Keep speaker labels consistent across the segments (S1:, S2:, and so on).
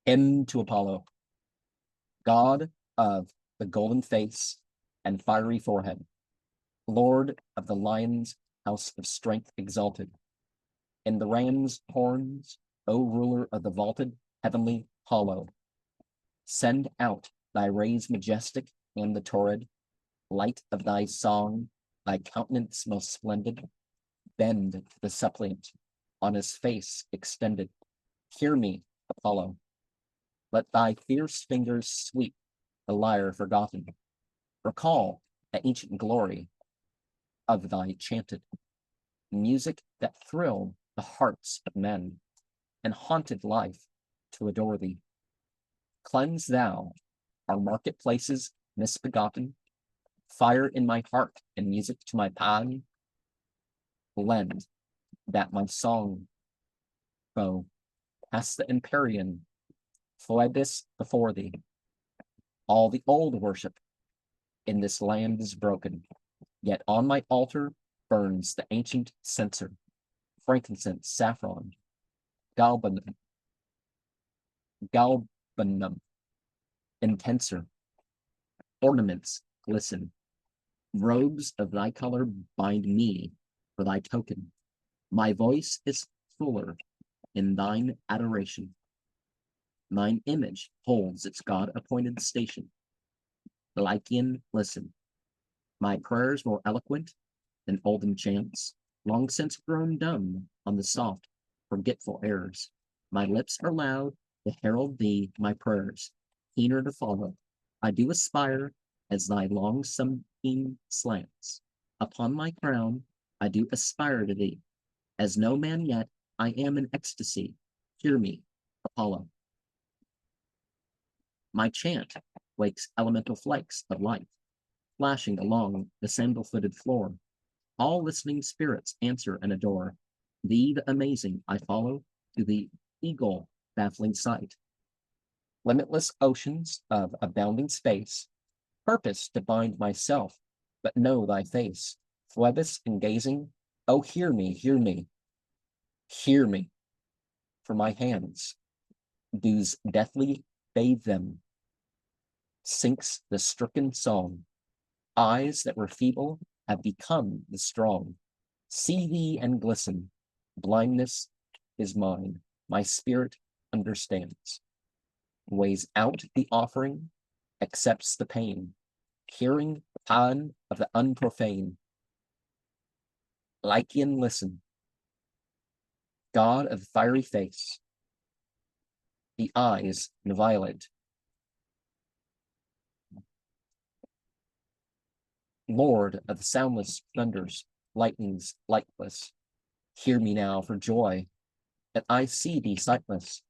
S1: Hymn to Apollo, God of the golden face and fiery forehead, Lord of the lion's house of strength exalted, in the ram's horns, O ruler of the vaulted heavenly hollow, send out thy rays majestic and the torrid, light of thy song, thy countenance most splendid, bend to the suppliant on his face extended. Hear me, Apollo. Let thy fierce fingers sweep the lyre forgotten. Recall the ancient glory of thy chanted music that thrilled the hearts of men and haunted life to adore thee. Cleanse thou our marketplaces misbegotten, fire in my heart and music to my pan, lend that my song go past the empyrean Phoebus before thee. All the old worship in this land is broken, yet on my altar burns the ancient censer, frankincense, saffron, galbanum, intenser, ornaments glisten. Robes of thy color bind me for thy token. My voice is fuller in thine adoration. Mine image holds its God-appointed station. Lycian, listen. My prayers more eloquent than olden chants, long since grown dumb on the soft, forgetful airs. My lips are loud to herald thee my prayers, keener to follow. I do aspire as thy long sunbeam slants. Upon my crown I do aspire to thee. As no man yet, I am in ecstasy. Hear me, Apollo. My chant wakes elemental flakes of light, flashing along the sandal-footed floor. All listening spirits answer and adore. Thee, the amazing, I follow to the eagle baffling sight. Limitless oceans of abounding space, purpose to bind myself, but know thy face. Phoebus in gazing, oh, hear me, hear me, hear me. For my hands, dews deathly bathe them, sinks the stricken song. Eyes that were feeble have become the strong. See thee and glisten. Blindness is mine. My spirit understands. Weighs out the offering, accepts the pain. Hearing the paean of the unprofane. Lycian, listen. God of fiery face. The eyes violate. Lord of the soundless thunders, lightnings lightless, hear me now for joy that I see thee sightless.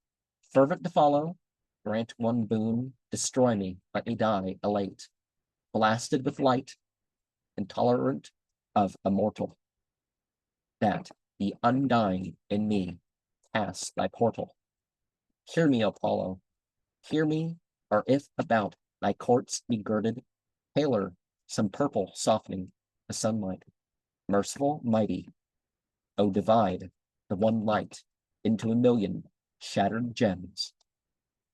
S1: Fervent to follow, grant one boon, destroy me, let me die elate, blasted with light, intolerant of a mortal, that the undying in me pass thy portal. Hear me, Apollo, hear me, or if about thy courts be girded, paler some purple softening the sunlight. Merciful, mighty, O divide the one light into a million shattered gems,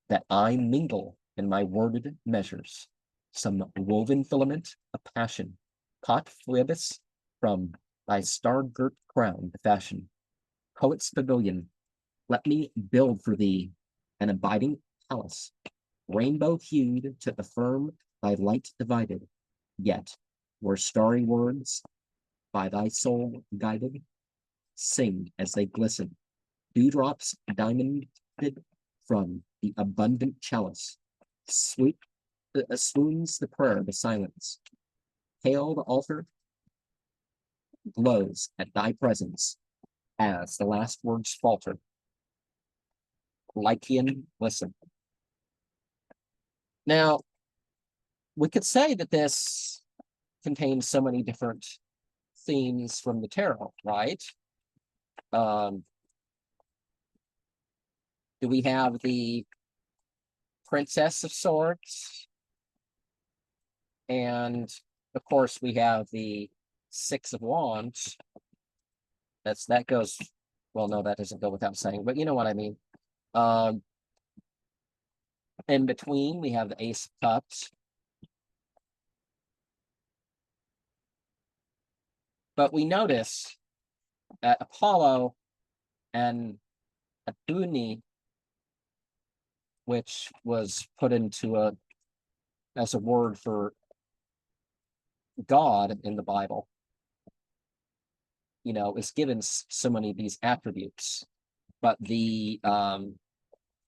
S1: that I mingle in my worded measures some woven filament of passion, caught Phoebus from thy star-girt crown to fashion. Poet's pavilion, let me build for thee an abiding palace, rainbow-hued to affirm thy light divided, yet where starry words by thy soul guided sing as they glisten, dewdrops diamonded from the abundant chalice, swoons the prayer to silence. Pale the altar glows at thy presence as the last words falter. Lycian, listen. Now, we could say that this contains so many different themes from the tarot, right? Do we have the Princess of Swords? And of course, we have the Six of Wands. That goes, well, no, that doesn't go without saying, but you know what I mean. In between, we have the Ace of Cups. But we notice that Apollo and Aduni, which was put into as a word for God in the Bible, is given so many of these attributes, but the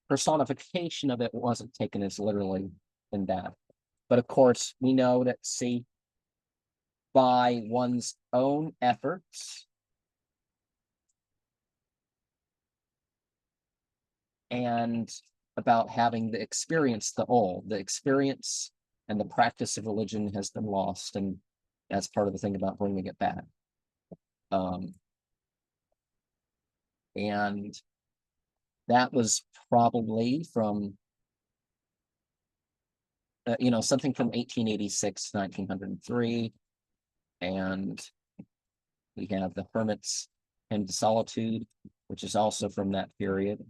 S1: personification of it wasn't taken as literally in that. But of course, we know that, see, by one's own efforts and about having the experience, the experience and the practice of religion has been lost, and that's part of the thing about bringing it back. And that was probably from something from 1886 to 1903, and we have the Hermits and Solitude, which is also from that period.